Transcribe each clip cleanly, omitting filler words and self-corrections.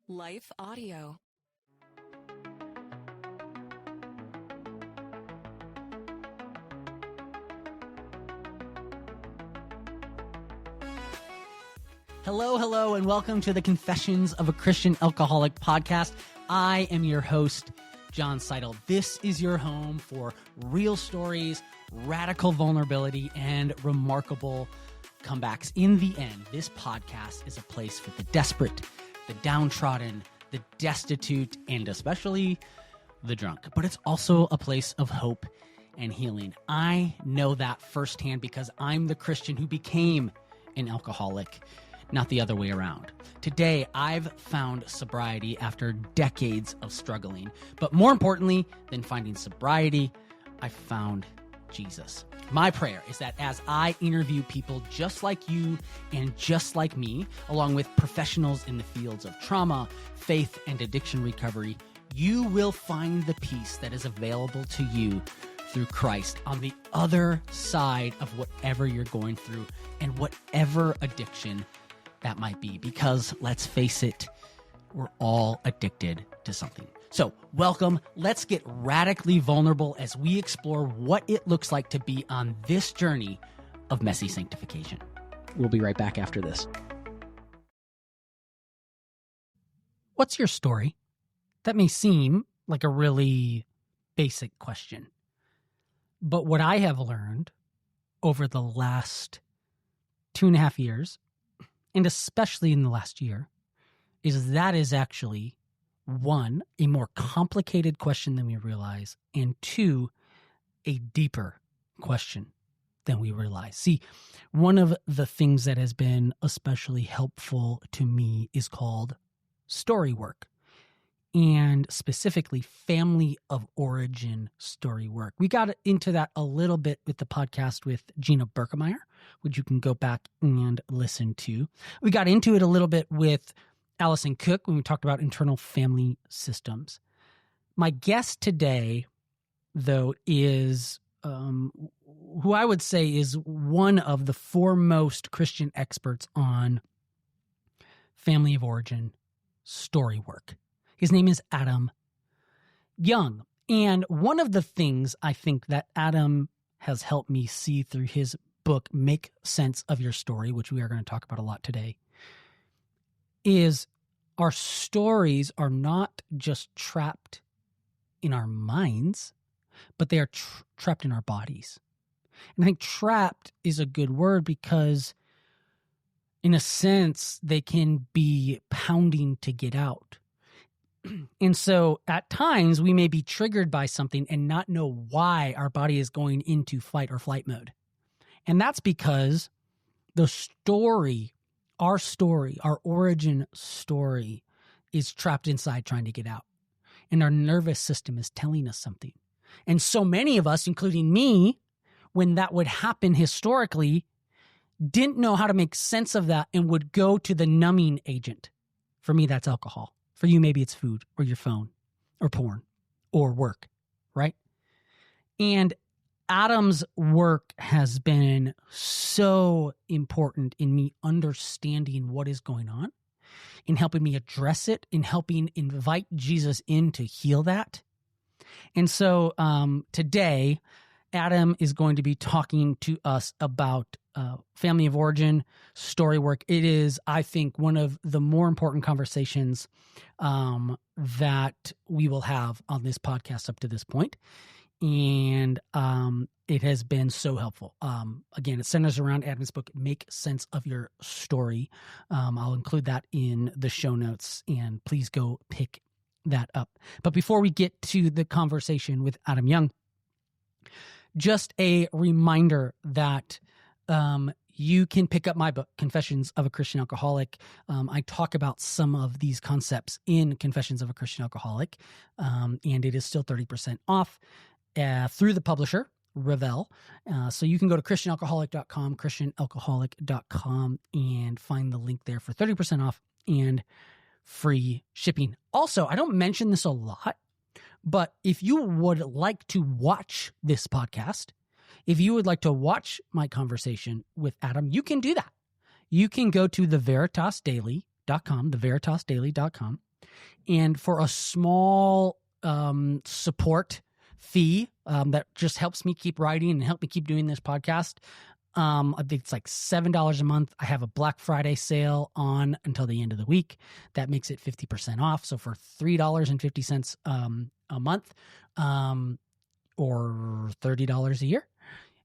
Life Audio. Hello, and welcome to the Confessions of a Christian Alcoholic podcast. I am your host, John Seidel. This is your home for real stories, radical vulnerability, and remarkable comebacks. In the end, this podcast is a place for the desperate, the downtrodden, the destitute, and especially the drunk. But it's also a place of hope and healing. I know that firsthand because I'm the Christian who became an alcoholic, not the other way around. Today, I've found sobriety after decades of struggling. But more importantly than finding sobriety, I found Jesus. My prayer is that as I interview people just like you and just like me, along with professionals in the fields of trauma, faith, and addiction recovery, you will find the peace that is available to you through Christ on the other side of whatever you're going through and whatever addiction that might be. Because let's face it, we're all addicted to something. So welcome. Let's get radically vulnerable as we explore what it looks like to be on this journey of messy sanctification. We'll be right back after this. What's your story? That may seem like a really basic question. But what I have learned over the last 2.5 years, and especially in the last year, is that is actually, one, a more complicated question than we realize, and two, a deeper question than we realize. See, one of the things that has been especially helpful to me is called story work, and specifically family of origin story work. We got into that a little bit with the podcast with Gina Berkemeyer, which you can go back and listen to. We got into it a little bit with Allison Cook when we talked about internal family systems. My guest today, though, is who I would say is one of the foremost Christian experts on family of origin story work. His name is Adam Young. And one of the things I think that Adam has helped me see through his book, Make Sense of Your Story, which we are going to talk about a lot today, is our stories are not just trapped in our minds, but they are trapped in our bodies. And I think trapped is a good word because, in a sense, they can be pounding to get out. And so at times we may be triggered by something and not know why our body is going into fight or flight mode. And that's because the story, our origin story is trapped inside trying to get out. And our nervous system is telling us something. And so many of us, including me, when that would happen historically, didn't know how to make sense of that and would go to the numbing agent. For me, that's alcohol. For you, maybe it's food or your phone or porn or work, right? And Adam's work has been so important in me understanding what is going on, in helping me address it, in helping invite Jesus in to heal that. And so today, Adam is going to be talking to us about family of origin story work. It is, I think, one of the more important conversations that we will have on this podcast up to this point. And it has been so helpful. Again, it centers around Adam's book, Make Sense of Your Story. I'll include that in the show notes, and please go pick that up. But before we get to the conversation with Adam Young, just a reminder that you can pick up my book, Confessions of a Christian Alcoholic. I talk about some of these concepts in Confessions of a Christian Alcoholic, and it is still 30% off through the publisher, Revell. So you can go to christianalcoholic.com, christianalcoholic.com, and find the link there for 30% off and free shipping. Also, I don't mention this a lot, but if you would like to watch this podcast, if you would like to watch my conversation with Adam, you can do that. You can go to theveritasdaily.com, theveritasdaily.com, And for a small support fee that just helps me keep writing and help me keep doing this podcast, I think it's like $7 a month. I have a Black Friday sale on until the end of the week. That makes it 50% off. So for $3.50 a month, or $30 a year,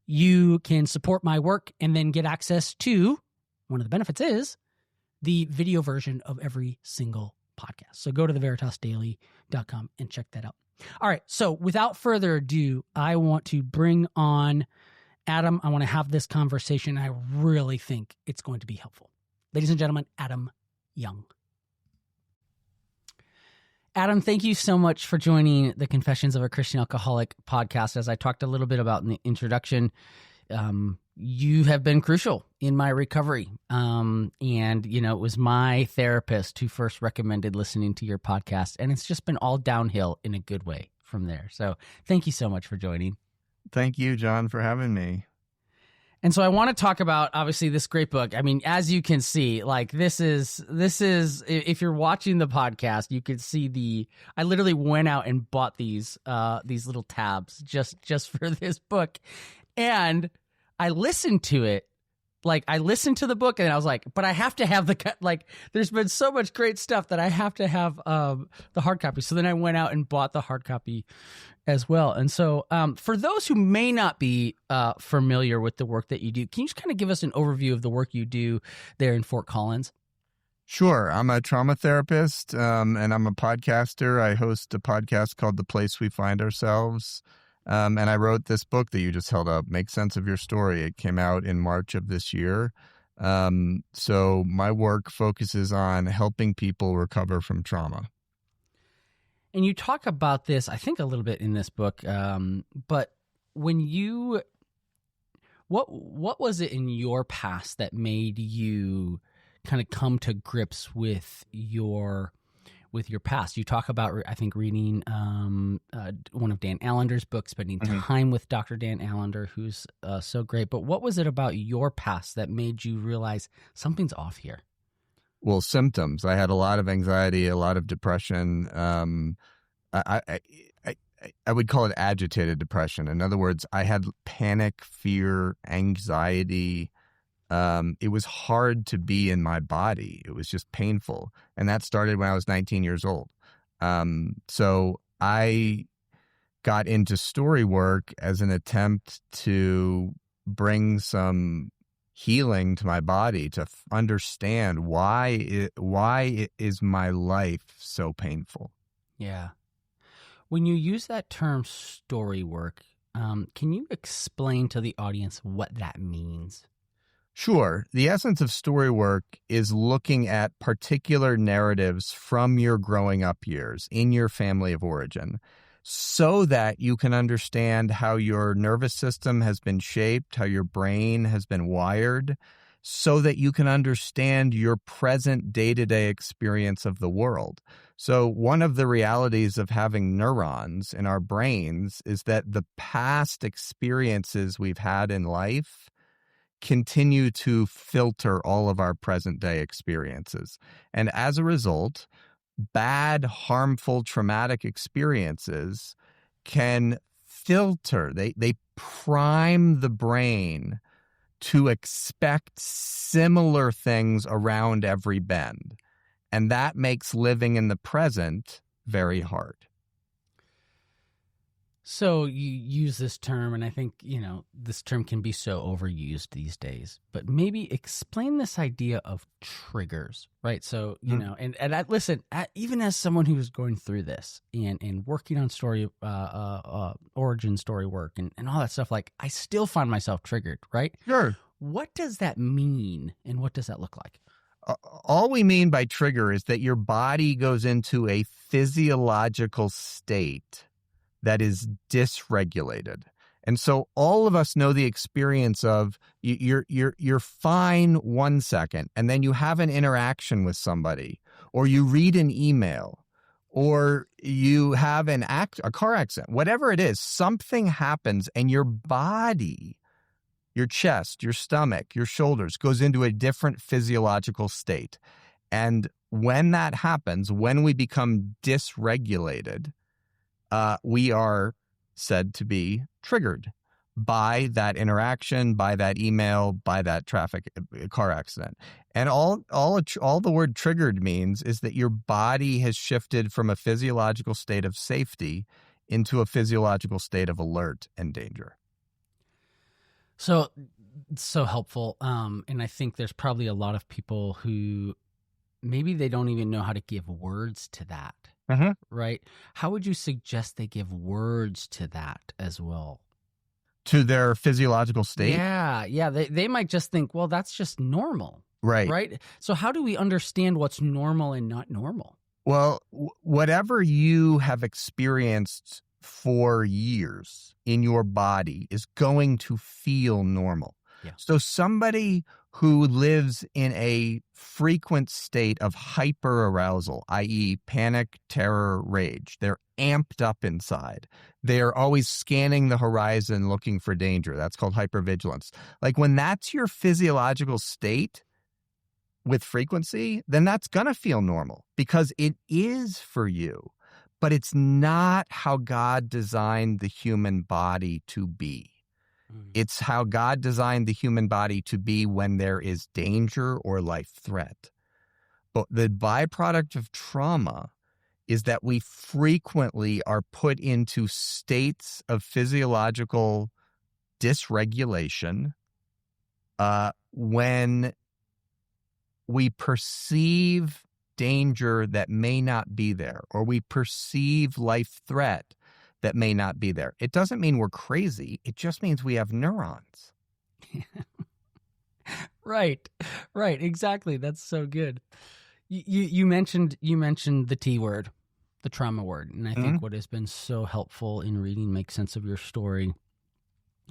you can support my work and then get access to, one of the benefits is, the video version of every single podcast. So go to theveritasdaily.com and check that out. All right. So without further ado, I want to bring on Adam. I want to have this conversation. I really think it's going to be helpful. Ladies and gentlemen, Adam Young. Adam, thank you so much for joining the Confessions of a Christian Alcoholic podcast. As I talked a little bit about in the introduction, you have been crucial in my recovery. And, it was my therapist who first recommended listening to your podcast, and it's just been all downhill in a good way from there. So thank you so much for joining. Thank you, John, for having me. And so I want to talk about, obviously, this great book. I mean, as you can see, like this is, if you're watching the podcast, you can see I literally went out and bought these little tabs just for this book. And I listened to it. Like, I listened to the book and I was like, but I have to have there's been so much great stuff that I have to have the hard copy. So then I went out and bought the hard copy as well. And so for those who may not be familiar with the work that you do, can you just kind of give us an overview of the work you do there in Fort Collins? Sure. I'm a trauma therapist and I'm a podcaster. I host a podcast called The Place We Find Ourselves. And I wrote this book that you just held up, Make Sense of Your Story. It came out in March of this year. So my work focuses on helping people recover from trauma. And you talk about this, I think, a little bit in this book. But when what was it in your past that made you kind of come to grips with your past? You talk about, I think, reading one of Dan Allender's books, spending time with Dr. Dan Allender, who's so great. But what was it about your past that made you realize something's off here? Well, symptoms. I had a lot of anxiety, a lot of depression. I would call it agitated depression. In other words, I had panic, fear, anxiety. It was hard to be in my body. It was just painful. And that started when I was 19 years old. So I got into story work as an attempt to bring some healing to my body, to understand why is my life so painful. Yeah. When you use that term story work, can you explain to the audience what that means? Sure. The essence of story work is looking at particular narratives from your growing up years in your family of origin so that you can understand how your nervous system has been shaped, how your brain has been wired, so that you can understand your present day-to-day experience of the world. So one of the realities of having neurons in our brains is that the past experiences we've had in life continue to filter all of our present day experiences. And as a result, bad, harmful, traumatic experiences can filter, they prime the brain to expect similar things around every bend. And that makes living in the present very hard. So you use this term, and I think, this term can be so overused these days, but maybe explain this idea of triggers, right? So, and listen, even as someone who is going through this and working on story, origin story work and all that stuff, like, I still find myself triggered, right? Sure. What does that mean, and what does that look like? All we mean by trigger is that your body goes into a physiological state that is dysregulated. And so all of us know the experience of you're fine 1 second, and then you have an interaction with somebody, or you read an email, or you have a car accident, whatever it is, something happens and your body, your chest, your stomach, your shoulders goes into a different physiological state. And when that happens, when we become dysregulated, we are said to be triggered by that interaction, by that email, by that car accident. And all the word triggered means is that your body has shifted from a physiological state of safety into a physiological state of alert and danger. So helpful. And I think there's probably a lot of people who maybe they don't even know how to give words to that. Right? How would you suggest they give words to that as well? To their physiological state? Yeah. They might just think, well, that's just normal. Right? So how do we understand what's normal and not normal? Well, whatever you have experienced for years in your body is going to feel normal. Yeah. So somebody who lives in a frequent state of hyperarousal, i.e. panic, terror, rage, they're amped up inside. They're always scanning the horizon looking for danger. That's called hypervigilance. Like when that's your physiological state with frequency, then that's going to feel normal because it is for you, but it's not how God designed the human body to be. It's how God designed the human body to be when there is danger or life threat. But the byproduct of trauma is that we frequently are put into states of physiological dysregulation when we perceive danger that may not be there, or we perceive life threat that may not be there. It doesn't mean we're crazy. It just means we have neurons. Right. Exactly. That's so good. You mentioned the T word, the trauma word. And I think what has been so helpful in reading Make Sense of Your Story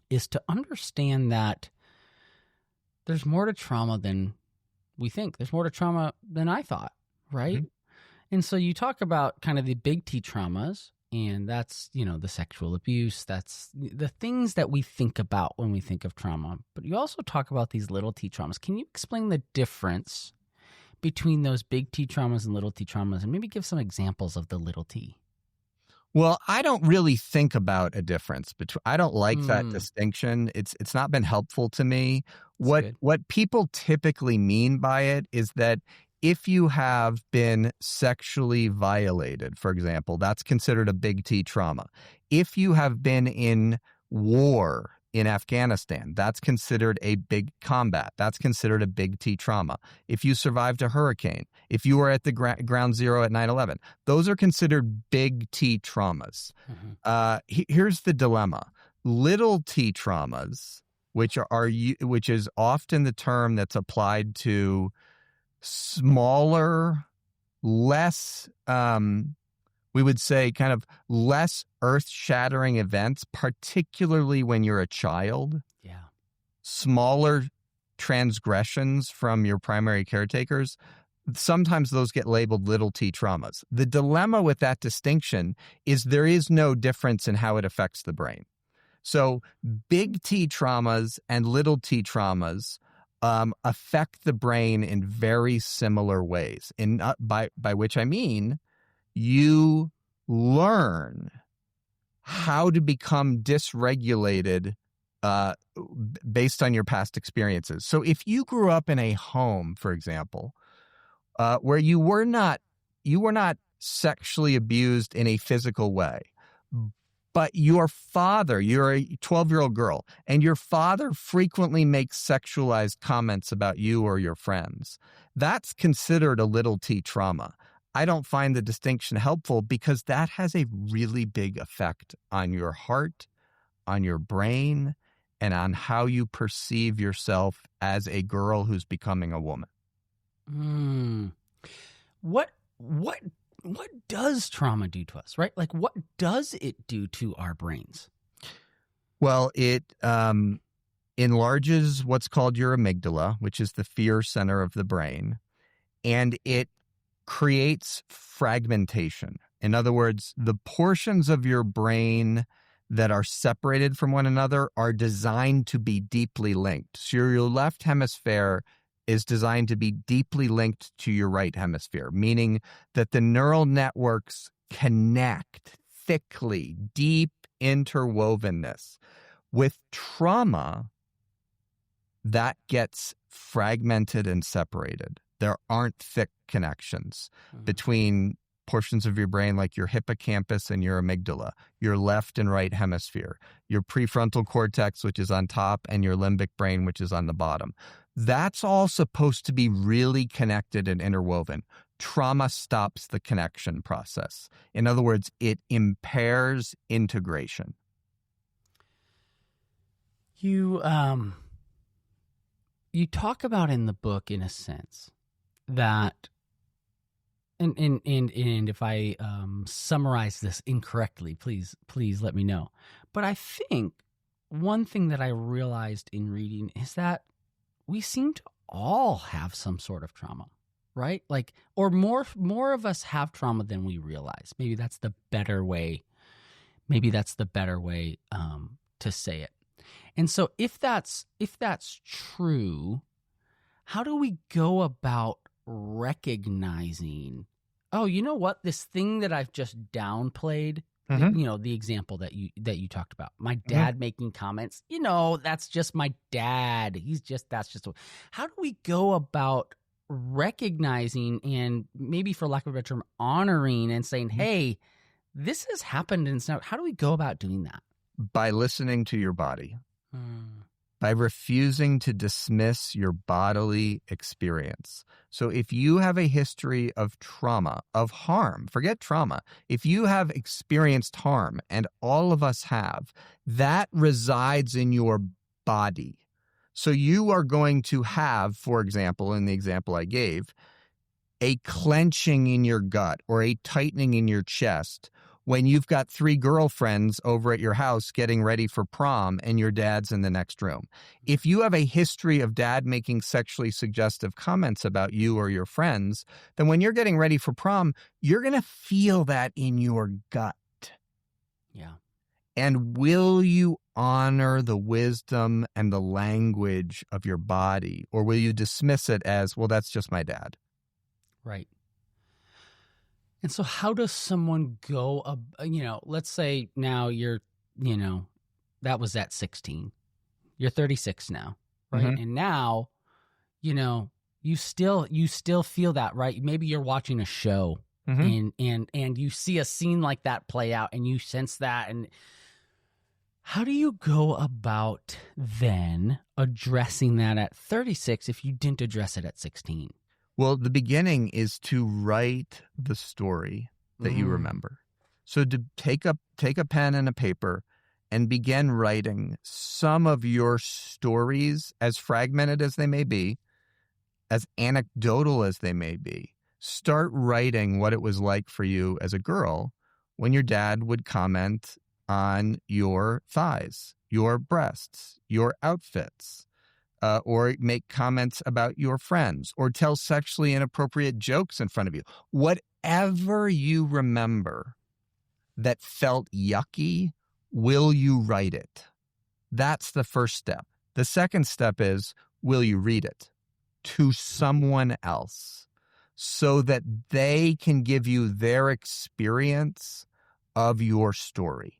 is to understand that there's more to trauma than we think. There's more to trauma than I thought, right? And so you talk about kind of the big T traumas, and that's, the sexual abuse. That's the things that we think about when we think of trauma. But you also talk about these little T traumas. Can you explain the difference between those big T traumas and little T traumas, and maybe give some examples of the little T? Well, I don't really think about a difference between. I don't like that distinction. It's not been helpful to me. What people typically mean by it is that if you have been sexually violated, for example, that's considered a big T trauma. If you have been in war in Afghanistan, that's considered a big combat. That's considered a big T trauma. If you survived a hurricane, if you were at the ground zero at 9/11, those are considered big T traumas. Here's the dilemma. Little T traumas, which is often the term that's applied to smaller, less, we would say kind of less earth-shattering events, particularly when you're a child. Yeah. Smaller transgressions from your primary caretakers, sometimes those get labeled little T traumas. The dilemma with that distinction is there is no difference in how it affects the brain. So big T traumas and little T traumas affect the brain in very similar ways. By which I mean, you learn how to become dysregulated based on your past experiences. So if you grew up in a home, for example, where you were not sexually abused in a physical way, but your father, you're a 12-year-old girl, and your father frequently makes sexualized comments about you or your friends, that's considered a little T trauma. I don't find the distinction helpful because that has a really big effect on your heart, on your brain, and on how you perceive yourself as a girl who's becoming a woman. What does trauma do to us, right? Like, what does it do to our brains? Well, it enlarges what's called your amygdala, which is the fear center of the brain, and it creates fragmentation. In other words, the portions of your brain that are separated from one another are designed to be deeply linked. So your left hemisphere is designed to be deeply linked to your right hemisphere, meaning that the neural networks connect thickly, deep interwovenness. With trauma, that gets fragmented and separated. There aren't thick connections between portions of your brain like your hippocampus and your amygdala, your left and right hemisphere, your prefrontal cortex, which is on top, and your limbic brain, which is on the bottom. That's all supposed to be really connected and interwoven. Trauma stops the connection process. In other words, it impairs integration. You talk about in the book, in a sense, that, and if I summarize this incorrectly, please let me know. But I think one thing that I realized in reading is that we seem to all have some sort of trauma, right? Like, or more of us have trauma than we realize. Maybe that's the better way. To say it. And so if that's true, how do we go about recognizing, oh, you know what, this thing that I've just downplayed, the example that you talked about, my dad making comments, that's just my dad. How do we go about recognizing and, maybe for lack of a better term, honoring and saying, hey, this has happened, and so how do we go about doing that? By listening to your body. By refusing to dismiss your bodily experience. So if you have a history of trauma, of harm, forget trauma. If you have experienced harm, and all of us have, that resides in your body. So you are going to have, for example, in the example I gave, a clenching in your gut or a tightening in your chest when you've got 3 girlfriends over at your house getting ready for prom and your dad's in the next room. If you have a history of dad making sexually suggestive comments about you or your friends, then when you're getting ready for prom, you're going to feel that in your gut. Yeah. And will you honor the wisdom and the language of your body, or will you dismiss it as, well, that's just my dad? Right. And so how does someone go, let's say now you're, that was at 16. You're 36 now, right? And now, you still feel that, right? Maybe you're watching a show and you see a scene like that play out and you sense that. And how do you go about then addressing that at 36 if you didn't address it at 16? Well, the beginning is to write the story that you remember. So to take a pen and a paper and begin writing some of your stories, as fragmented as they may be, as anecdotal as they may be. Start writing what it was like for you as a girl when your dad would comment on your thighs, your breasts, your outfits. Or make comments about your friends, or tell sexually inappropriate jokes in front of you. Whatever you remember that felt yucky, will you write it? That's the first step. The second step is, will you read it to someone else so that they can give you their experience of your story?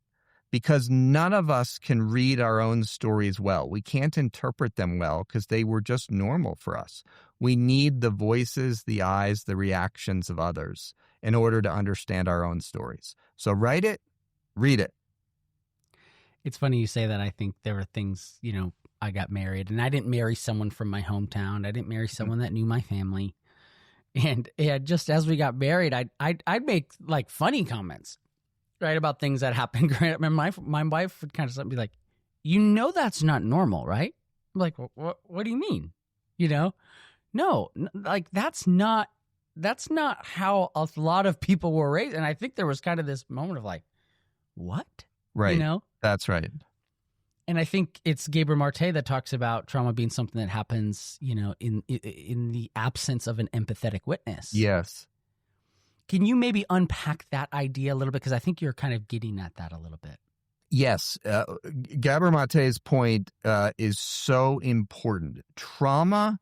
Because none of us can read our own stories well. We can't interpret them well because they were just normal for us. We need the voices, the eyes, the reactions of others in order to understand our own stories. So write it, read it. It's funny you say that. I think there were things, I got married and I didn't marry someone from my hometown. I didn't marry someone that knew my family. And just as we got married, I'd make like funny comments. Right, about things that happened. My wife would kind of be like, that's not normal, right? I'm like, what do you mean? No, like that's not how a lot of people were raised. And I think there was kind of this moment of like, what? Right. That's right. And I think it's Gabriel Marte that talks about trauma being something that happens, in the absence of an empathetic witness. Yes. Can you maybe unpack that idea a little bit? Because I think you're kind of getting at that a little bit. Yes. Gabor Mate's point is so important. Trauma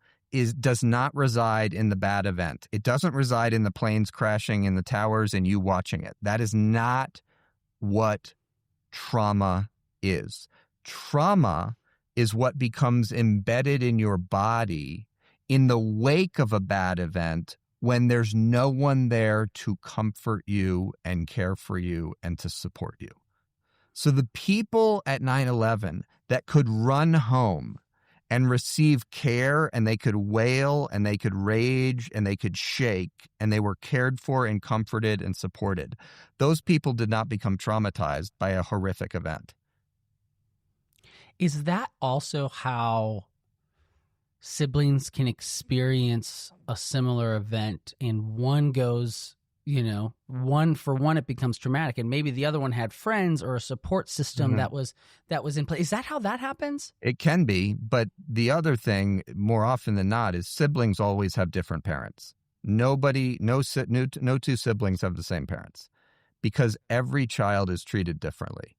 does not reside in the bad event. It doesn't reside in the planes crashing in the towers and you watching it. That is not what trauma is. Trauma is what becomes embedded in your body in the wake of a bad event when there's no one there to comfort you and care for you and to support you. So the people at 9/11 that could run home and receive care, and they could wail and they could rage and they could shake, and they were cared for and comforted and supported, those people did not become traumatized by a horrific event. Is that also how siblings can experience a similar event, and one goes, one it becomes traumatic, and maybe the other one had friends or a support system that was in place? Is that how that happens? It can be, but the other thing, more often than not, is siblings always have different parents. No two siblings have the same parents, because every child is treated differently.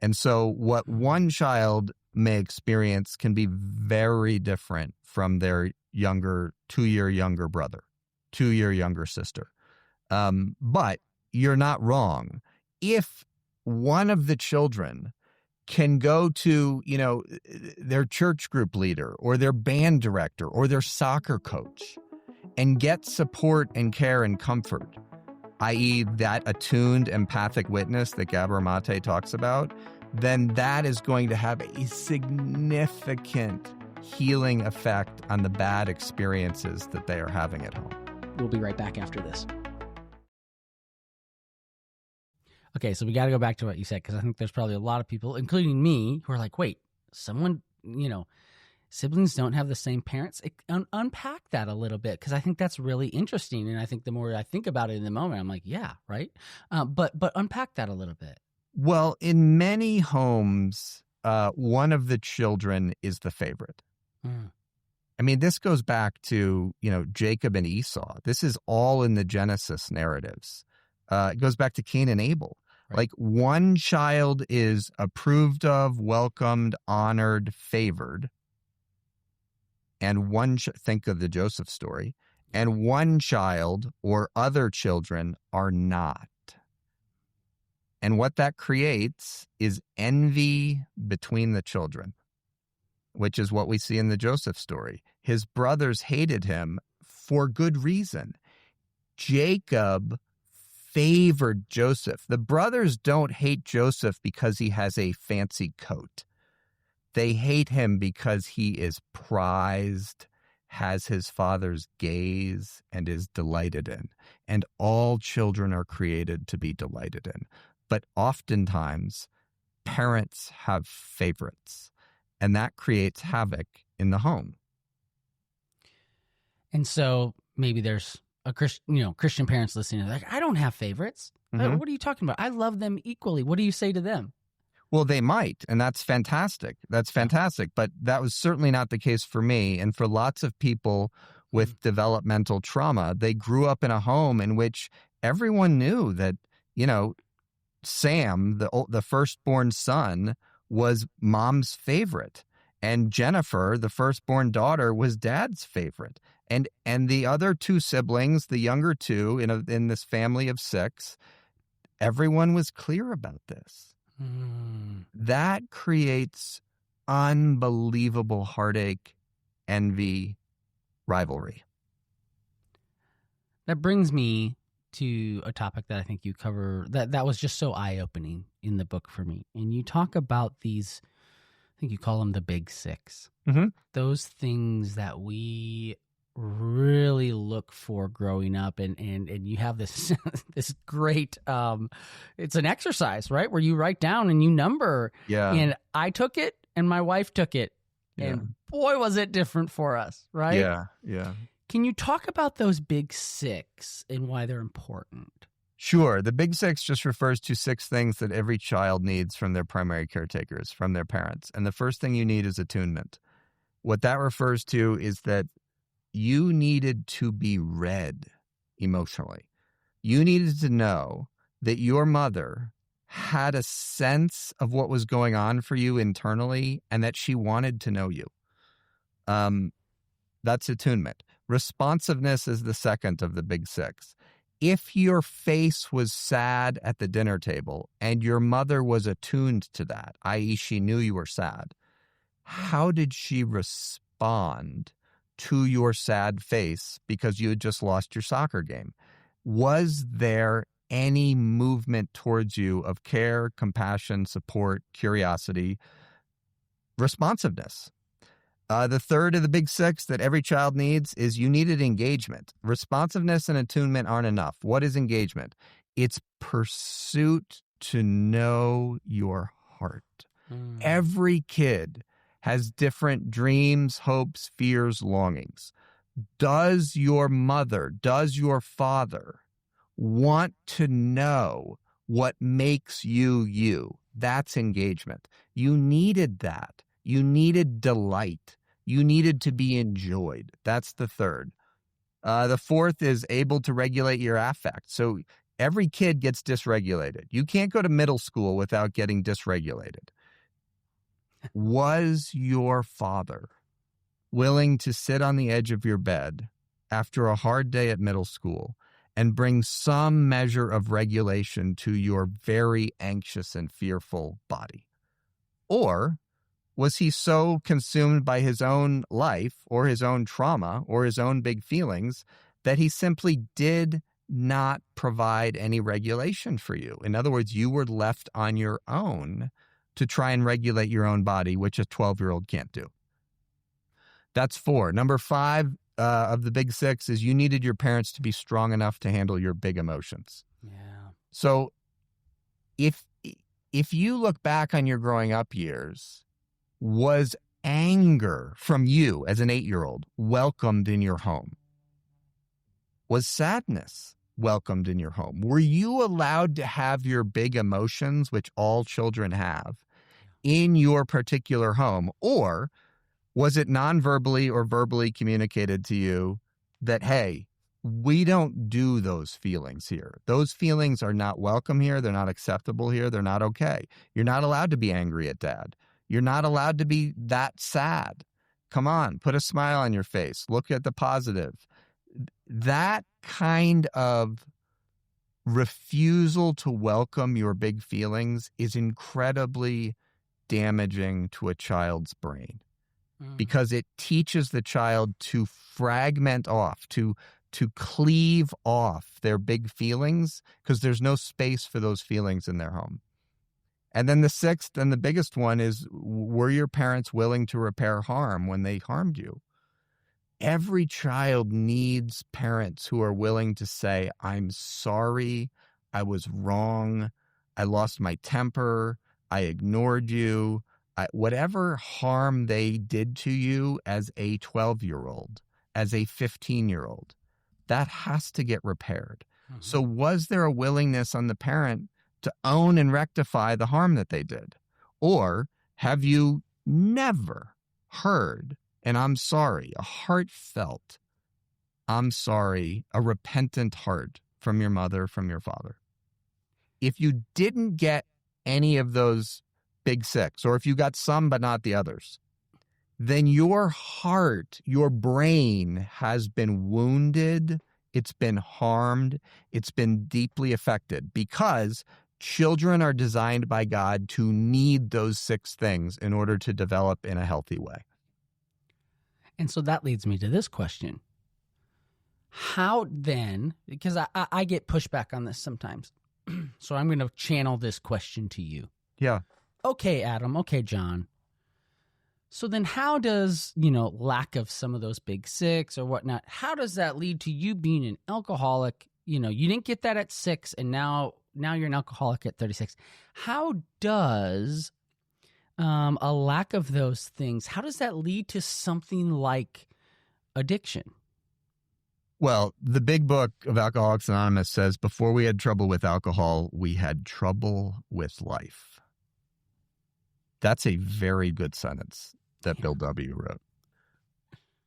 And so what one child may experience can be very different from their 2-year younger brother, 2-year younger sister. But you're not wrong. If one of the children can go to, their church group leader or their band director or their soccer coach and get support and care and comfort, i.e. that attuned empathic witness that Gabor Mate talks about, then that is going to have a significant healing effect on the bad experiences that they are having at home. We'll be right back after this. Okay, so we got to go back to what you said, because I think there's probably a lot of people, including me, who are like, wait, siblings don't have the same parents? Unpack that a little bit, because I think that's really interesting. And I think the more I think about it in the moment, I'm like, yeah, right? But unpack that a little bit. Well, in many homes, one of the children is the favorite. I mean, this goes back to, Jacob and Esau. This is all in the Genesis narratives. It goes back to Cain and Abel. Right. Like, one child is approved of, welcomed, honored, favored. And think of the Joseph story. And one child or other children are not. And what that creates is envy between the children, which is what we see in the Joseph story. His brothers hated him for good reason. Jacob favored Joseph. The brothers don't hate Joseph because he has a fancy coat. They hate him because he is prized, has his father's gaze, and is delighted in. And all children are created to be delighted in. But oftentimes, parents have favorites, and that creates havoc in the home. And so maybe there's Christian parents listening, like, I don't have favorites. Mm-hmm. What are you talking about? I love them equally. What do you say to them? Well, they might, and that's fantastic. That's fantastic. But that was certainly not the case for me. And for lots of people with developmental trauma, they grew up in a home in which everyone knew that, Sam, the firstborn son, was mom's favorite. And Jennifer, the firstborn daughter, was dad's favorite. And the other two siblings, the younger two, in this family of 6, everyone was clear about this. That creates unbelievable heartache, envy, rivalry. That brings me to a topic that I think you cover that was just so eye-opening in the book for me. And you talk about these, I think you call them the big 6. Mm-hmm. Those things that we really look for growing up, and you have this this great it's an exercise, right, where you write down and you number. And I took it and my wife took it, and boy was it different for us, right? Can you talk about those big 6 and why they're important? Sure. The big 6 just refers to 6 things that every child needs from their primary caretakers, from their parents. And the first thing you need is attunement. What that refers to is that you needed to be read emotionally. You needed to know that your mother had a sense of what was going on for you internally and that she wanted to know you. That's attunement. Responsiveness is the second of the big six. If your face was sad at the dinner table and your mother was attuned to that, i.e., she knew you were sad, how did she respond to your sad face because you had just lost your soccer game? Was there any movement towards you of care, compassion, support, curiosity, responsiveness? The third of the big six that every child needs is you needed engagement. Responsiveness and attunement aren't enough. What is engagement? It's pursuit to know your heart. Every kid has different dreams, hopes, fears, longings. Does your mother, does your father want to know what makes you you? That's engagement. You needed that. You needed delight. You needed to be enjoyed. That's the third. The fourth is able to regulate your affect. So every kid gets dysregulated. You can't go to middle school without getting dysregulated. Was your father willing to sit on the edge of your bed after a hard day at middle school and bring some measure of regulation to your very anxious and fearful body? Or was he so consumed by his own life or his own trauma or his own big feelings that he simply did not provide any regulation for you? In other words, you were left on your own to try and regulate your own body, which a 12-year-old can't do. That's four. Number five of the big six is you needed your parents to be strong enough to handle your big emotions. Yeah. So if you look back on your growing up years, was anger from you as an 8-year-old welcomed in your home? Was sadness welcomed in your home? Were you allowed to have your big emotions, which all children have, in your particular home? Or was it non-verbally or verbally communicated to you that, hey, we don't do those feelings here. Those feelings are not welcome here. They're not acceptable here. They're not okay. You're not allowed to be angry at dad. You're not allowed to be that sad. Come on, put a smile on your face. Look at the positive. That kind of refusal to welcome your big feelings is incredibly damaging to a child's brain because it teaches the child to fragment off, to cleave off their big feelings because there's no space for those feelings in their home. And then the sixth and the biggest one is, were your parents willing to repair harm when they harmed you? Every child needs parents who are willing to say, I'm sorry, I was wrong, I lost my temper, I ignored you. Whatever harm they did to you as a 12-year-old, as a 15-year-old, that has to get repaired. Mm-hmm. So was there a willingness on the parent to own and rectify the harm that they did? Or have you never heard an I'm sorry, a heartfelt I'm sorry, a repentant heart from your mother, from your father? If you didn't get any of those big six, or if you got some but not the others, then your heart, your brain has been wounded, it's been harmed, it's been deeply affected, because children are designed by God to need those six things in order to develop in a healthy way. And so that leads me to this question. How then, because I get pushback on this sometimes, so I'm going to channel this question to you. Yeah. Okay, Adam. Okay, John. So then how does, lack of some of those big six or whatnot, how does that lead to you being an alcoholic? You didn't get that at 6 and now you're an alcoholic at 36. How does a lack of those things, how does that lead to something like addiction? Well, the big book of Alcoholics Anonymous says before we had trouble with alcohol, we had trouble with life. That's a very good sentence that Bill W. wrote.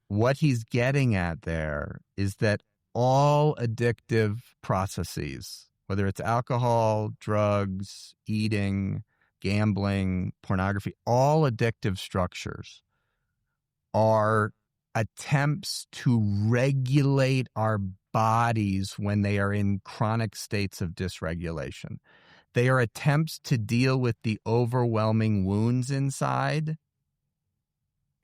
What he's getting at there is that all addictive processes, whether it's alcohol, drugs, eating, gambling, pornography, all addictive structures are attempts to regulate our bodies when they are in chronic states of dysregulation. They are attempts to deal with the overwhelming wounds inside.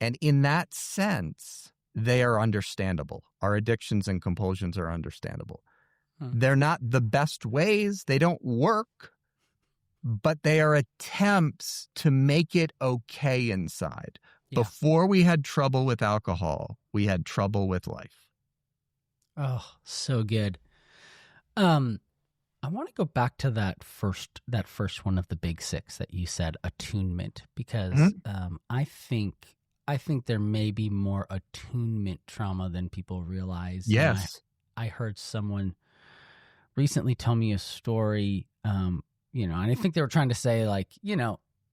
And in that sense, they are understandable. Our addictions and compulsions are understandable. They're not the best ways. They don't work, but they are attempts to make it okay inside. Yeah. Before we had trouble with alcohol, we had trouble with life. Oh, so good. I want to go back to that first one of the big six that you said, attunement, because I think there may be more attunement trauma than people realize. Yes. I heard someone recently tell me a story, and I think they were trying to say, like,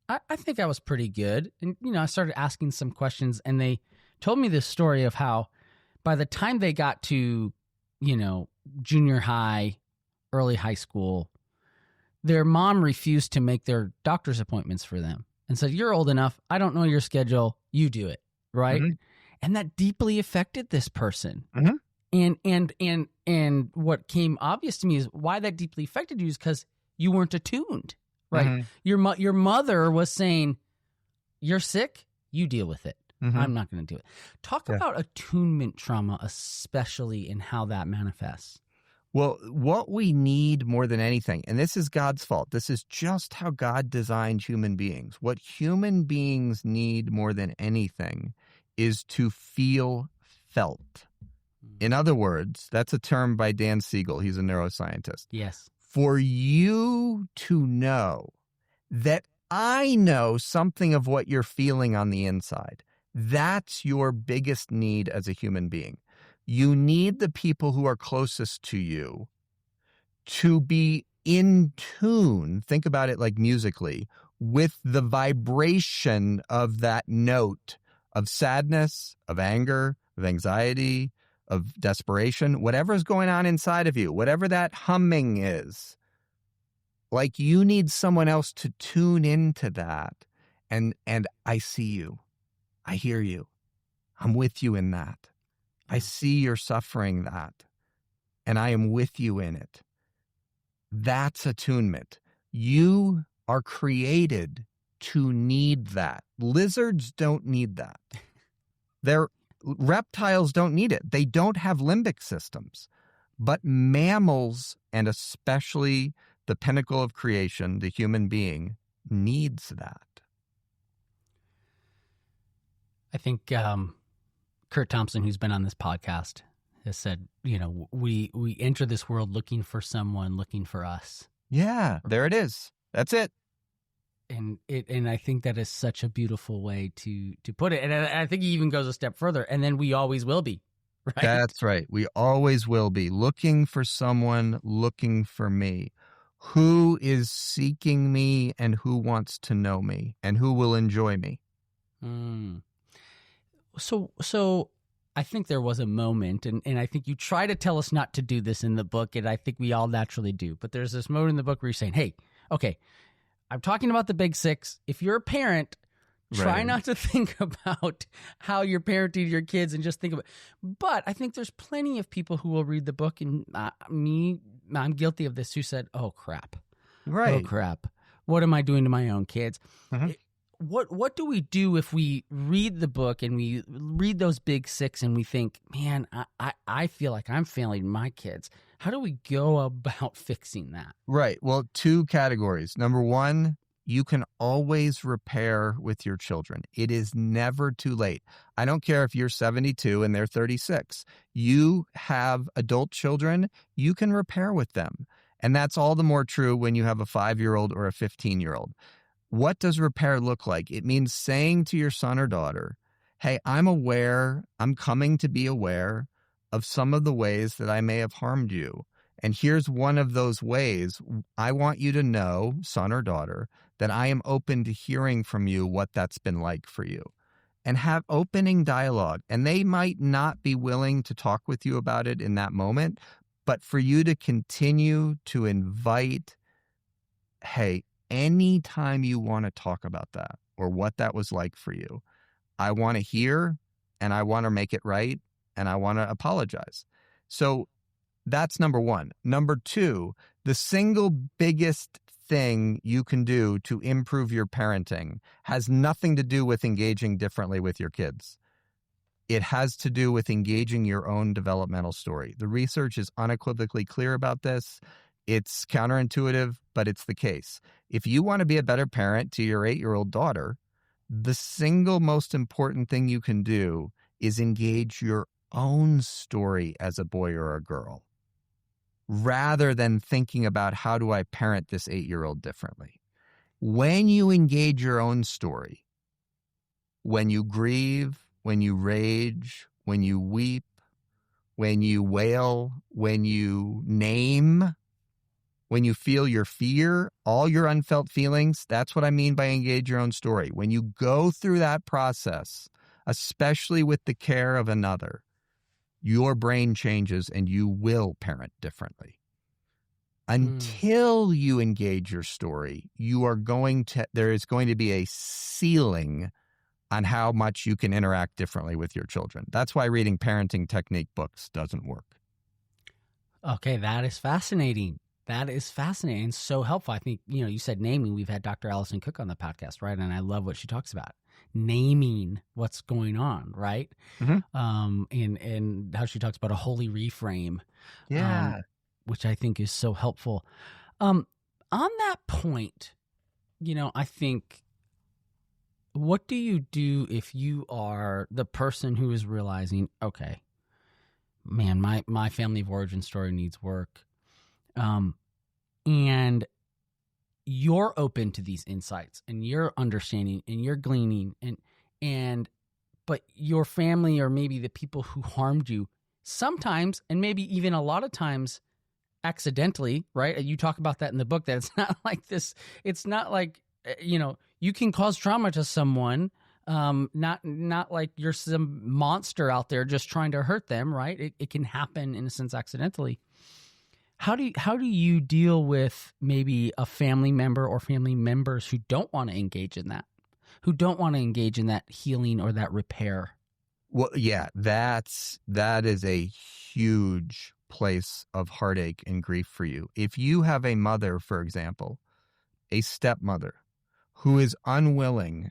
I think I was pretty good. And, I started asking some questions, and they told me this story of how by the time they got to, junior high, early high school, their mom refused to make their doctor's appointments for them and said, "You're old enough. I don't know your schedule. You do it." Right. Mm-hmm. And that deeply affected this person. Mm-hmm. And what came obvious to me is why that deeply affected you is because you weren't attuned. Right. Mm-hmm. Your mother was saying, "You're sick. You deal with it. Mm-hmm. I'm not going to do it." Talk about attunement trauma, especially in how that manifests. Well, what we need more than anything, and this is God's fault, this is just how God designed human beings. What human beings need more than anything is to feel felt. In other words, that's a term by Dan Siegel. He's a neuroscientist. Yes. For you to know that I know something of what you're feeling on the inside, that's your biggest need as a human being. You need the people who are closest to you to be in tune, think about it like musically, with the vibration of that note of sadness, of anger, of anxiety, of desperation, whatever's going on inside of you, whatever that humming is. Like, you need someone else to tune into that. And I see you. I hear you. I'm with you in that. I see you're suffering that, and I am with you in it. That's attunement. You are created to need that. Lizards don't need that. Reptiles don't need it. They don't have limbic systems. But mammals, and especially the pinnacle of creation, the human being, needs that. I think Kurt Thompson, who's been on this podcast, has said, we enter this world looking for someone, looking for us. Yeah, there it is. That's it. And I think that is such a beautiful way to put it. And I think he even goes a step further. And then we always will be, right? That's right. We always will be looking for someone, looking for me. Who is seeking me and who wants to know me and who will enjoy me? So I think there was a moment, and I think you try to tell us not to do this in the book, and I think we all naturally do. But there's this moment in the book where you're saying, "Hey, okay, I'm talking about the big six. If you're a parent, try not to think about how you're parenting your kids and just think about." But I think there's plenty of people who will read the book, and I'm guilty of this, who said, "Oh crap, right? Oh crap, what am I doing to my own kids?" Mm-hmm. What do we do if we read the book and we read those big six and we think, "Man, I feel like I'm failing my kids"? How do we go about fixing that? Right. Well, two categories. Number one, you can always repair with your children. It is never too late. I don't care if you're 72 and they're 36. You have adult children, you can repair with them. And that's all the more true when you have a 5-year-old or a 15-year-old. What does repair look like? It means saying to your son or daughter, "Hey, I'm coming to be aware of some of the ways that I may have harmed you. And here's one of those ways. I want you to know, son or daughter, that I am open to hearing from you what that's been like for you." And have opening dialogue. And they might not be willing to talk with you about it in that moment, but for you to continue to invite, "Hey, anytime you want to talk about that or what that was like for you, I want to hear, and I want to make it right, and I want to apologize. So that's number one. Number two, the single biggest thing you can do to improve your parenting has nothing to do with engaging differently with your kids. It has to do with engaging your own developmental story. The research is unequivocally clear about this. It's counterintuitive, but it's the case. If you want to be a better parent to your 8-year-old daughter, the single most important thing you can do is engage your own story as a boy or a girl, rather than thinking about how do I parent this 8-year-old differently. When you engage your own story, when you grieve, when you rage, when you weep, when you wail, when you name, when you feel your fear, all your unfelt feelings, that's what I mean by engage your own story. When you go through that process, especially with the care of another, your brain changes and you will parent differently. Until you engage your story, there is going to be a ceiling on how much you can interact differently with your children. That's why reading parenting technique books doesn't work. Okay, that is fascinating. That is fascinating and so helpful. I think, you said naming. We've had Dr. Allison Cook on the podcast, right? And I love what she talks about. Naming what's going on, right? Mm-hmm. And how she talks about a holy reframe. Yeah. Which I think is so helpful. On that point, I think, what do you do if you are the person who is realizing, okay, man, my family of origin story needs work. And you're open to these insights and you're understanding and you're gleaning but your family or maybe the people who harmed you sometimes, and maybe even a lot of times accidentally, right? You talk about that in the book, that it's not like this. It's not like, you can cause trauma to someone. Not like you're some monster out there just trying to hurt them, right? It can happen in a sense accidentally. How do you deal with maybe a family member or family members who don't want to engage in that, healing or that repair? Well, yeah, that is a huge place of heartache and grief for you. If you have a mother, for example, a stepmother, who is unwilling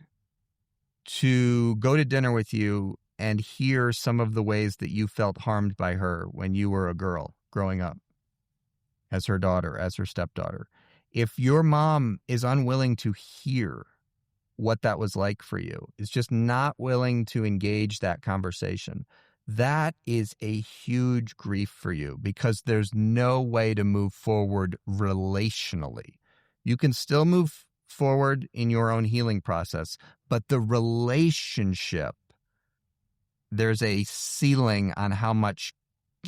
to go to dinner with you and hear some of the ways that you felt harmed by her when you were a girl growing up, as her daughter, as her stepdaughter. If your mom is unwilling to hear what that was like for you, is just not willing to engage that conversation, that is a huge grief for you, because there's no way to move forward relationally. You can still move forward in your own healing process, but the relationship, there's a ceiling on how much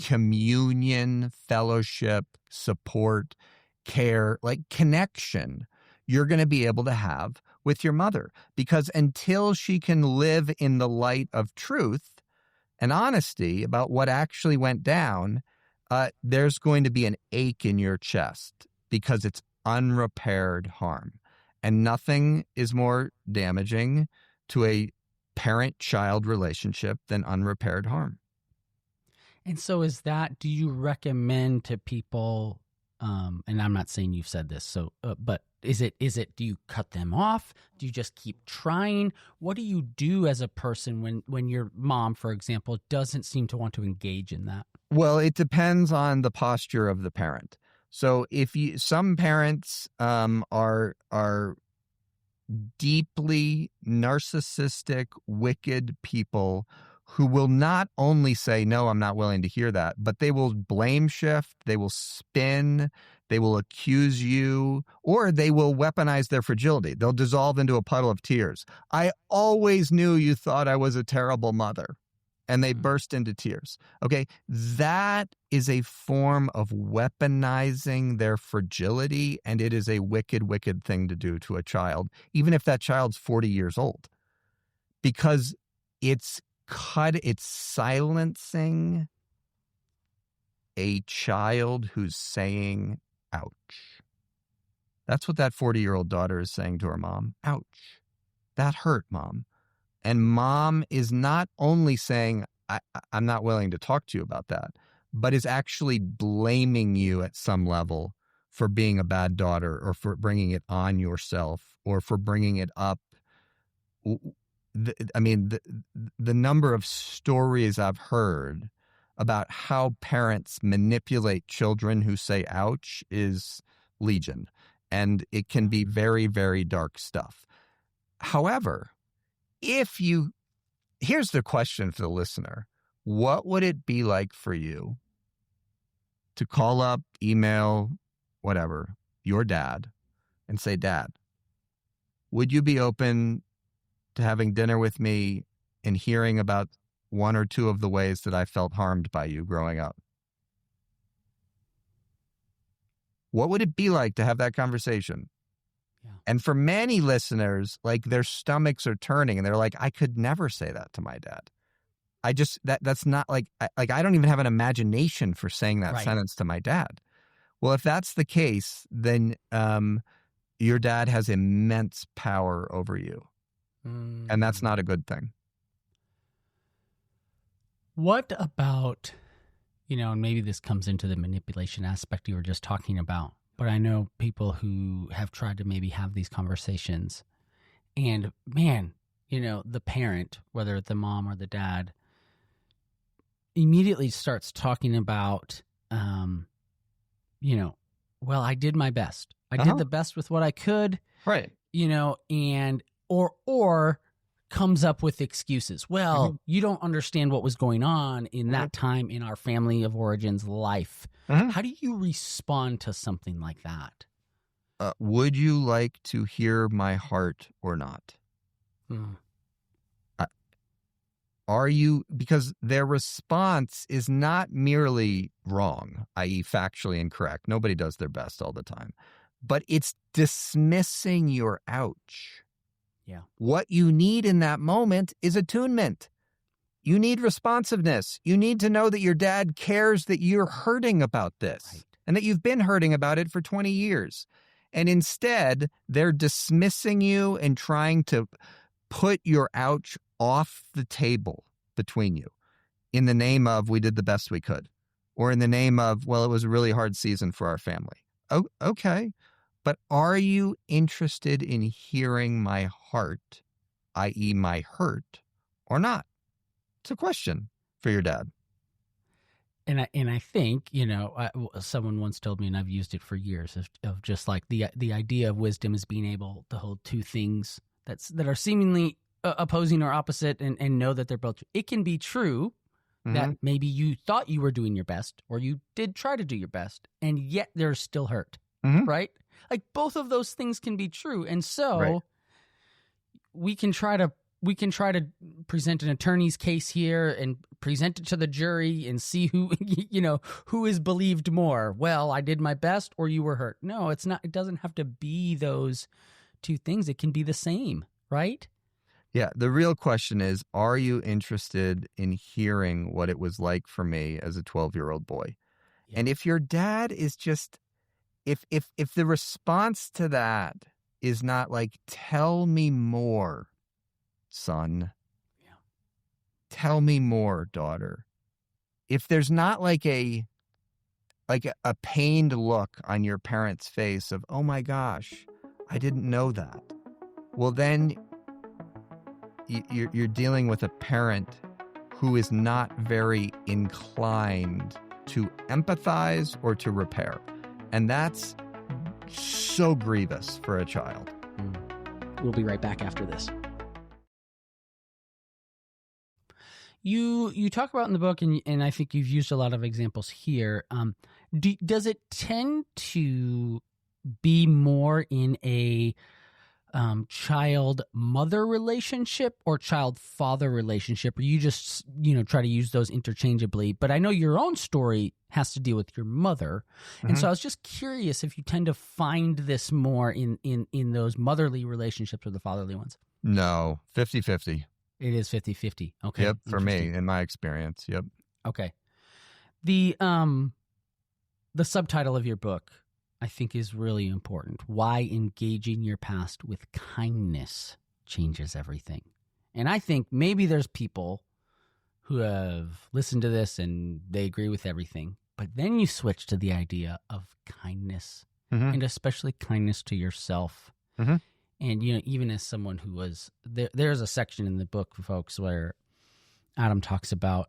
communion, fellowship, support, care, like connection you're going to be able to have with your mother. Because until she can live in the light of truth and honesty about what actually went down, there's going to be an ache in your chest because it's unrepaired harm. And nothing is more damaging to a parent-child relationship than unrepaired harm. And so do you recommend to people, and I'm not saying you've said this, but is it, do you cut them off? Do you just keep trying? What do you do as a person when your mom, for example, doesn't seem to want to engage in that? Well, it depends on the posture of the parent. So some parents are deeply narcissistic, wicked people who will not only say, no, I'm not willing to hear that, but they will blame shift, they will spin, they will accuse you, or they will weaponize their fragility. They'll dissolve into a puddle of tears. I always knew you thought I was a terrible mother. And they burst into tears. Okay, that is a form of weaponizing their fragility, and it is a wicked, wicked thing to do to a child, even if that child's 40 years old, because it's silencing a child who's saying, ouch. That's what that 40-year-old daughter is saying to her mom. Ouch. That hurt, Mom. And mom is not only saying, I'm not willing to talk to you about that, but is actually blaming you at some level for being a bad daughter, or for bringing it on yourself, or for bringing it up. The number of stories I've heard about how parents manipulate children who say ouch is legion. And it can be very, very dark stuff. However, here's the question for the listener. What would it be like for you to call up, email, whatever, your dad and say, Dad, would you be open to having dinner with me and hearing about one or two of the ways that I felt harmed by you growing up? What would it be like to have that conversation? Yeah. And for many listeners, like, their stomachs are turning and they're like, I could never say that to my dad. That's not like I don't even have an imagination for saying that sentence to my dad. Well, if that's the case, then your dad has immense power over you. And that's not a good thing. What about, and maybe this comes into the manipulation aspect you were just talking about, but I know people who have tried to maybe have these conversations, and man, the parent, whether the mom or the dad, immediately starts talking about, well, I did my best. I did the best with what I could. Right. And or comes up with excuses. Well, you don't understand what was going on in that time in our family of origin's life. How do you respond to something like that? Would you like to hear my heart or not? Because their response is not merely wrong, i.e. factually incorrect. Nobody does their best all the time. But it's dismissing your ouch. Yeah. What you need in that moment is attunement. You need responsiveness. You need to know that your dad cares that you're hurting about this, and that you've been hurting about it for 20 years. And instead, they're dismissing you and trying to put your ouch off the table between you in the name of, we did the best we could, or in the name of, well, it was a really hard season for our family. Oh, okay. But are you interested in hearing my heart, i.e. my hurt, or not? It's a question for your dad. And I think, someone once told me, and I've used it for years, of just like the idea of wisdom is being able to hold two things that are seemingly opposing or opposite, and know that they're both true. It can be true that maybe you thought you were doing your best, or you did try to do your best, and yet there's still hurt, right? Like, both of those things can be true. And so we can try to present an attorney's case here and present it to the jury and see who, who is believed more. Well, I did my best, or you were hurt. No, it's not. It doesn't have to be those two things. It can be the same, right? Yeah. The real question is, are you interested in hearing what it was like for me as a 12-year-old boy? Yeah. And if your dad is just, if the response to that is not like, tell me more, son. Yeah. Tell me more, daughter. If there's not like a pained look on your parent's face of, oh my gosh, I didn't know that. Well, then you're dealing with a parent who is not very inclined to empathize or to repair. And that's so grievous for a child. We'll be right back after this. You talk about in the book, and I think you've used a lot of examples here. Does it tend to be more in a child-mother relationship or child-father relationship, or you just try to use those interchangeably? But I know your own story has to deal with your mother, and so I was just curious if you tend to find this more in those motherly relationships or the fatherly ones. No, 50-50. It is 50-50. Okay. Yep, for me, in my experience. Yep. Okay. The subtitle of your book, I think, is really important. Why engaging your past with kindness changes everything. And I think maybe there's people who have listened to this and they agree with everything. But then you switch to the idea of kindness, and especially kindness to yourself. And, even as someone who was there's a section in the book, folks, where Adam talks about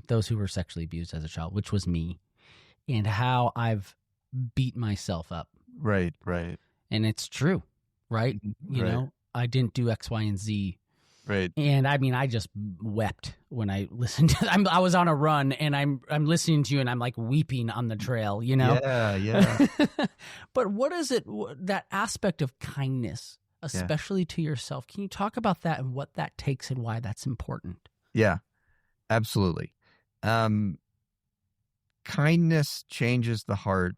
those who were sexually abused as a child, which was me, and how I've beat myself up. Right. And it's true, right? I didn't do X, Y, and Z. Right. And I mean, I just wept when I listened to I was on a run and I'm listening to you and I'm like weeping on the trail, Yeah. But what is it, that aspect of kindness, especially to yourself? Can you talk about that and what that takes and why that's important? Yeah, absolutely. Kindness changes the heart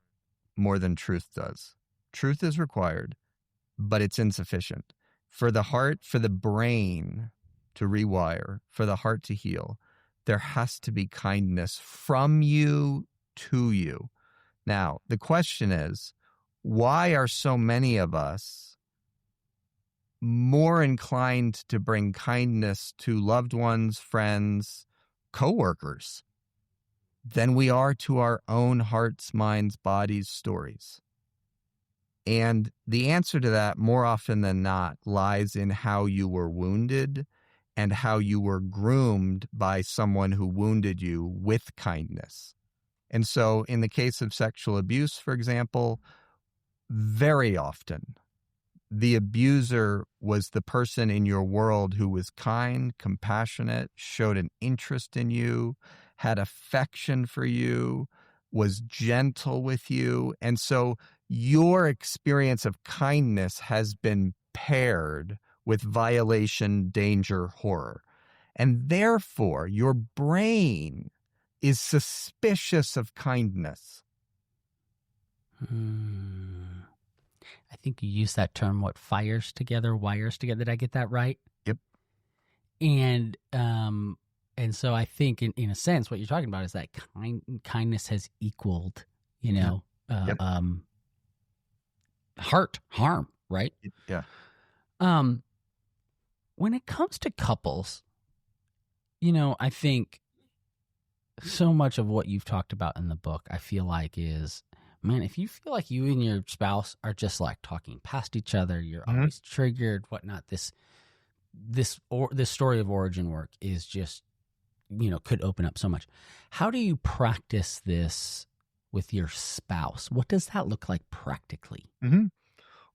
more than truth does. Truth is required, but it's insufficient. For the heart, for the brain to rewire, for the heart to heal, there has to be kindness from you to you. Now, the question is, why are so many of us more inclined to bring kindness to loved ones, friends, coworkers than we are to our own hearts, minds, bodies, stories? And the answer to that, more often than not, lies in how you were wounded and how you were groomed by someone who wounded you with kindness. And so in the case of sexual abuse, for example, very often the abuser was the person in your world who was kind, compassionate, showed an interest in you, had affection for you, was gentle with you. And so your experience of kindness has been paired with violation, danger, horror. And therefore, your brain is suspicious of kindness. I think you use that term, wires together. Did I get that right? Yep. And so I think in a sense, what you're talking about is that kindness has equaled, heart harm, right? Yeah. When it comes to couples, I think so much of what you've talked about in the book, I feel like is, man, if you feel like you and your spouse are just like talking past each other, you're always triggered, whatnot, this story of origin work is just, could open up so much. How do you practice this with your spouse? What does that look like practically?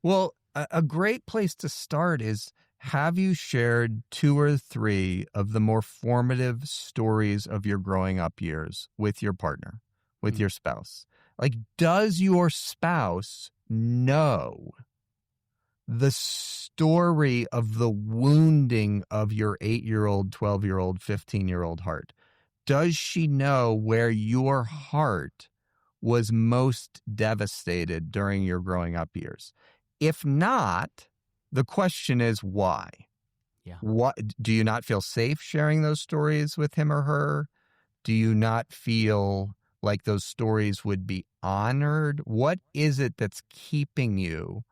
Well, a great place to start is, have you shared 2 or 3 of the more formative stories of your growing up years with your partner, with your spouse? Like, does your spouse know the story of the wounding of your 8-year-old, 12-year-old, 15-year-old heart? Does she know where your heart was most devastated during your growing up years? If not, the question is why? Yeah. What, do you not feel safe sharing those stories with him or her? Do you not feel like those stories would be honored? What is it that's keeping you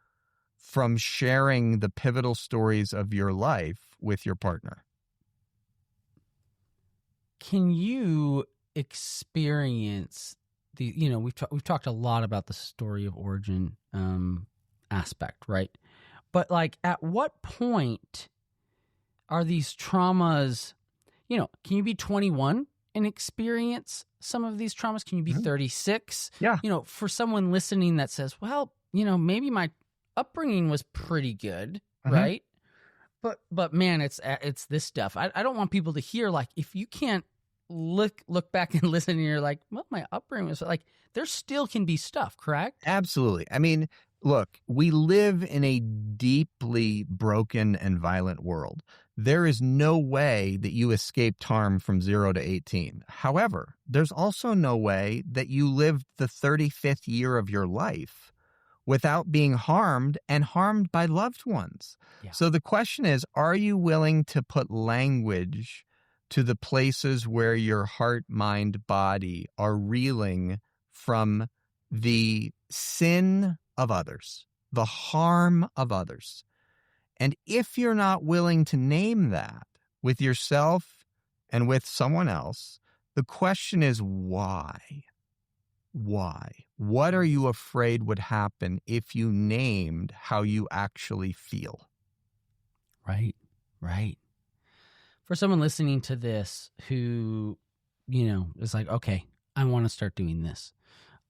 from sharing the pivotal stories of your life with your partner? Can you experience we've talked a lot about the story of origin aspect, right? But like, at what point are these traumas, can you be 21 and experience some of these traumas? Can you be 36? Yeah. For someone listening that says, well, maybe my upbringing was pretty good, right? But man, it's this stuff. I don't want people to hear, like, if you can't look back and listen and you're like, well, my upbringing was like, there still can be stuff, correct? Absolutely. I mean, look, we live in a deeply broken and violent world. There is no way that you escaped harm from 0 to 18. However, there's also no way that you lived the 35th year of your life without being harmed, and harmed by loved ones. Yeah. So the question is, are you willing to put language to the places where your heart, mind, body are reeling from the sin of others, the harm of others? And if you're not willing to name that, with yourself and with someone else. The question is why? Why? What are you afraid would happen if you named how you actually feel? Right, right. For someone listening to this who, is like, okay, I want to start doing this.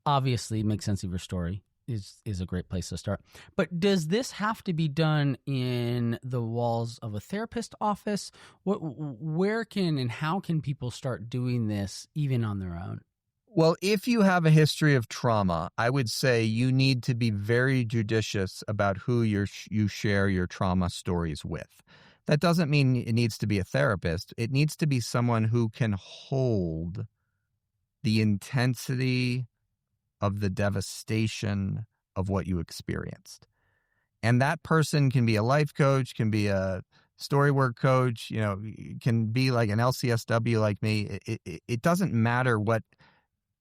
Obviously, Make Sense of Your Story is a great place to start. But does this have to be done in the walls of a therapist office? Where can and how can people start doing this even on their own? Well, if you have a history of trauma, I would say you need to be very judicious about who you share your trauma stories with. That doesn't mean it needs to be a therapist. It needs to be someone who can hold the intensity of the devastation of what you experienced. And that person can be a life coach, can be a story work coach, can be like an LCSW like me. It doesn't matter what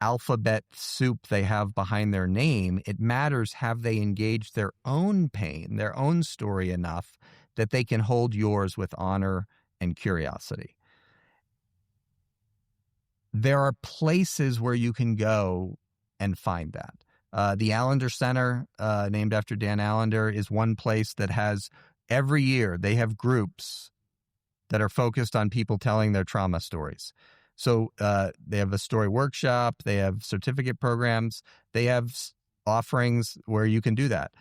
alphabet soup they have behind their name. It matters, have they engaged their own pain, their own story enough that they can hold yours with honor and curiosity. There are places where you can go and find that. The Allender Center, named after Dan Allender, is one place that has, every year, they have groups that are focused on people telling their trauma stories. So they have a story workshop, they have certificate programs, they have offerings where you can do that.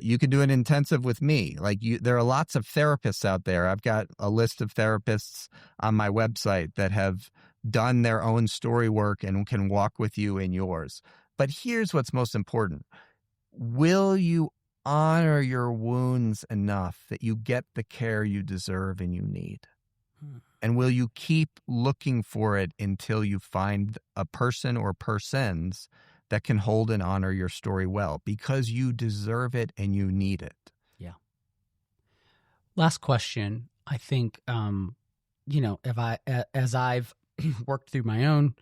You can do an intensive with me. There are lots of therapists out there. I've got a list of therapists on my website that have done their own story work and can walk with you in yours. But here's what's most important. Will you honor your wounds enough that you get the care you deserve and you need? And will you keep looking for it until you find a person or persons that can hold and honor your story well? Because you deserve it and you need it. Yeah. Last question. I think, as I've worked through my own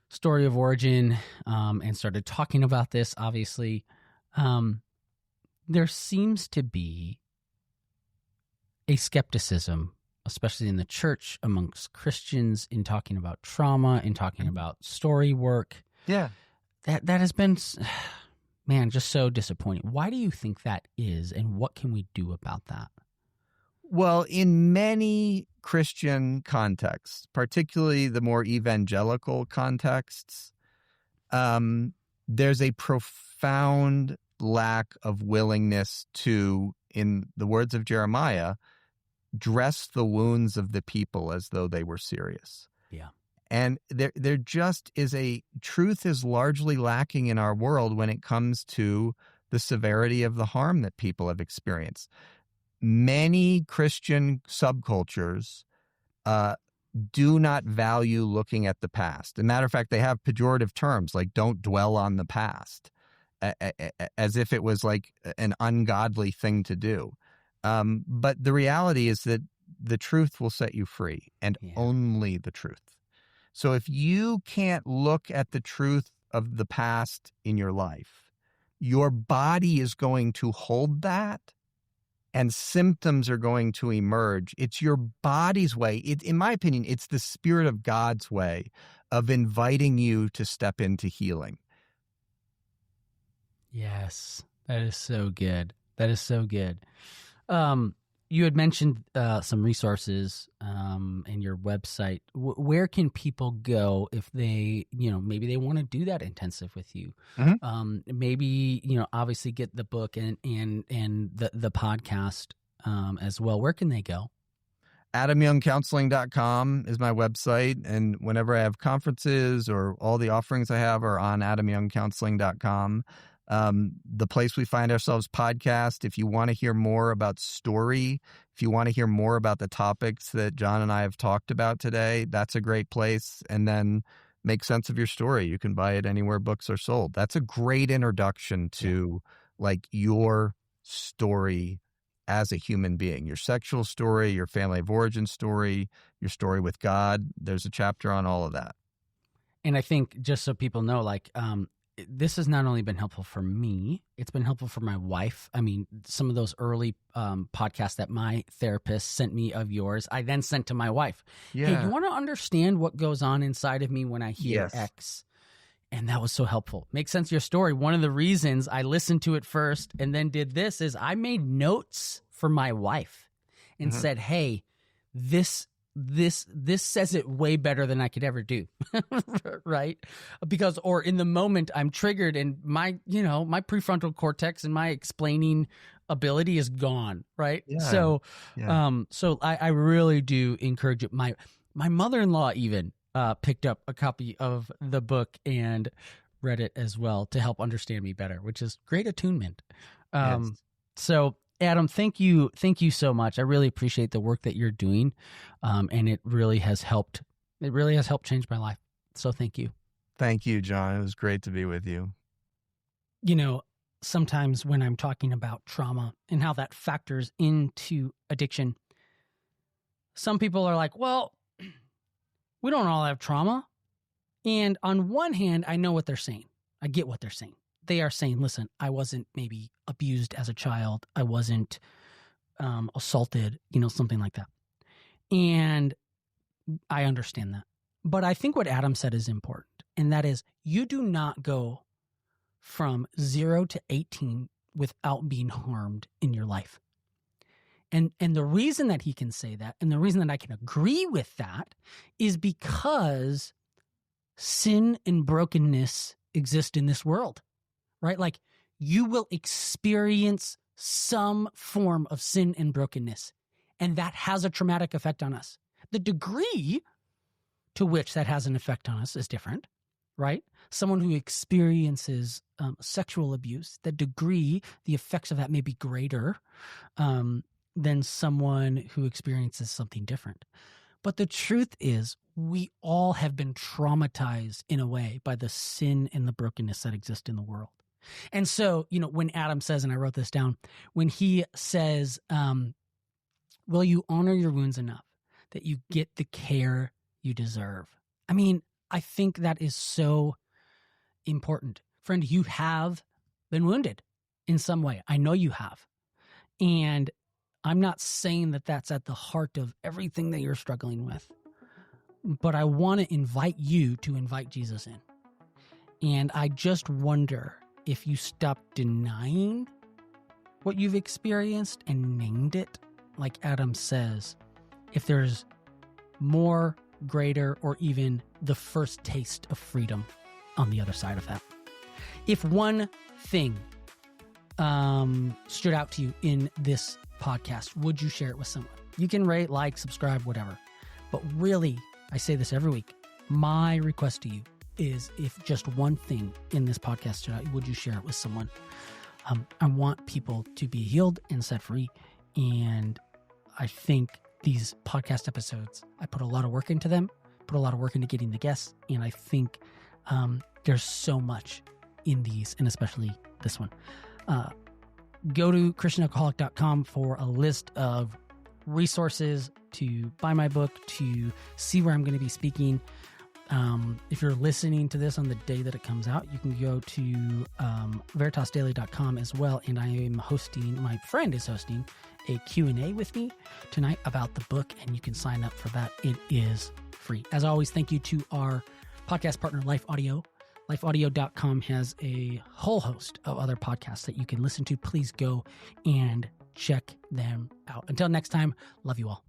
story of origin and started talking about this, obviously, there seems to be a skepticism, especially in the church, amongst Christians, in talking about trauma, in talking about story work. Yeah. That has been, man, just so disappointing. Why do you think that is, and what can we do about that? Well, in many Christian contexts, particularly the more evangelical contexts, there's a profound lack of willingness to, in the words of Jeremiah, dress the wounds of the people as though they were serious. Yeah. And there just is truth is largely lacking in our world when it comes to the severity of the harm that people have experienced. Many Christian subcultures do not value looking at the past. As a matter of fact, they have pejorative terms like "don't dwell on the past," as if it was like an ungodly thing to do. But the reality is that the truth will set you free, and only the truth. So if you can't look at the truth of the past in your life, your body is going to hold that, and symptoms are going to emerge. It's your body's way. In my opinion, it's the Spirit of God's way of inviting you to step into healing. Yes, that is so good. That is so good. You had mentioned some resources and your website. Where can people go if they, maybe they want to do that intensive with you? Mm-hmm. Maybe, obviously get the book and the podcast as well. Where can they go? AdamYoungCounseling.com is my website. And whenever I have conferences or all the offerings I have are on AdamYoungCounseling.com. The Place We Find Ourselves podcast. If you want to hear more about story, if you want to hear more about the topics that John and I have talked about today, that's a great place. And then Make Sense of Your Story. You can buy it anywhere books are sold. That's a great introduction to like your story as a human being, your sexual story, your family of origin story, your story with God. There's a chapter on all of that. And I think just so people know, like, this has not only been helpful for me, it's been helpful for my wife. I mean, some of those early podcasts that my therapist sent me of yours, I then sent to my wife. Yeah. Hey, you want to understand what goes on inside of me when I hear Yes. X? And that was so helpful. Makes sense of your story. One of the reasons I listened to it first and then did this is I made notes for my wife and said, hey, this says it way better than I could ever do. Right? Because, or in the moment I'm triggered and my prefrontal cortex and my explaining ability is gone. Right. Yeah. So I really do encourage it. My mother-in-law even picked up a copy of the book and read it as well to help understand me better, which is great attunement. Yes. So Adam, thank you so much. I really appreciate the work that you're doing. And it really has helped change my life. So thank you. Thank you, John. It was great to be with you. Sometimes when I'm talking about trauma and how that factors into addiction, some people are like, well, we don't all have trauma. And on one hand, I know what they're saying. I get what they're saying. They are saying, listen, I wasn't maybe abused as a child. I wasn't assaulted, something like that. And I understand that. But I think what Adam said is important. And that is, you do not go from 0 to 18 without being harmed in your life. And the reason that he can say that, and the reason that I can agree with that, is because sin and brokenness exist in this world, right? Like, you will experience some form of sin and brokenness, and that has a traumatic effect on us. The degree to which that has an effect on us is different, right? Someone who experiences sexual abuse, the effects of that may be greater than someone who experiences something different. But the truth is, we all have been traumatized in a way by the sin and the brokenness that exist in the world. And so, when Adam says, and I wrote this down, when he says, will you honor your wounds enough that you get the care you deserve? I mean, I think that is so important. Friend, you have been wounded in some way. I know you have. And I'm not saying that that's at the heart of everything that you're struggling with, but I want to invite you to invite Jesus in. And I just wonder if you stop denying what you've experienced and named it, like Adam says, if there's more, greater, or even the first taste of freedom on the other side of that. If one thing stood out to you in this podcast, would you share it with someone? You can rate, like, subscribe, whatever. But really, I say this every week, my request to you is, if just one thing in this podcast stood out, would you share it with someone? I want people to be healed and set free. And I think these podcast episodes, I put a lot of work into them, put a lot of work into getting the guests. And I think there's so much in these, and especially this one. Go to christianalcoholic.com for a list of resources to buy my book, to see where I'm going to be speaking. If you're listening to this on the day that it comes out, you can go to veritasdaily.com as well. And my friend is hosting a Q&A with me tonight about the book, and you can sign up for that. It is free. As always, thank you to our podcast partner, Life Audio. LifeAudio.com has a whole host of other podcasts that you can listen to. Please go and check them out. Until next time, love you all.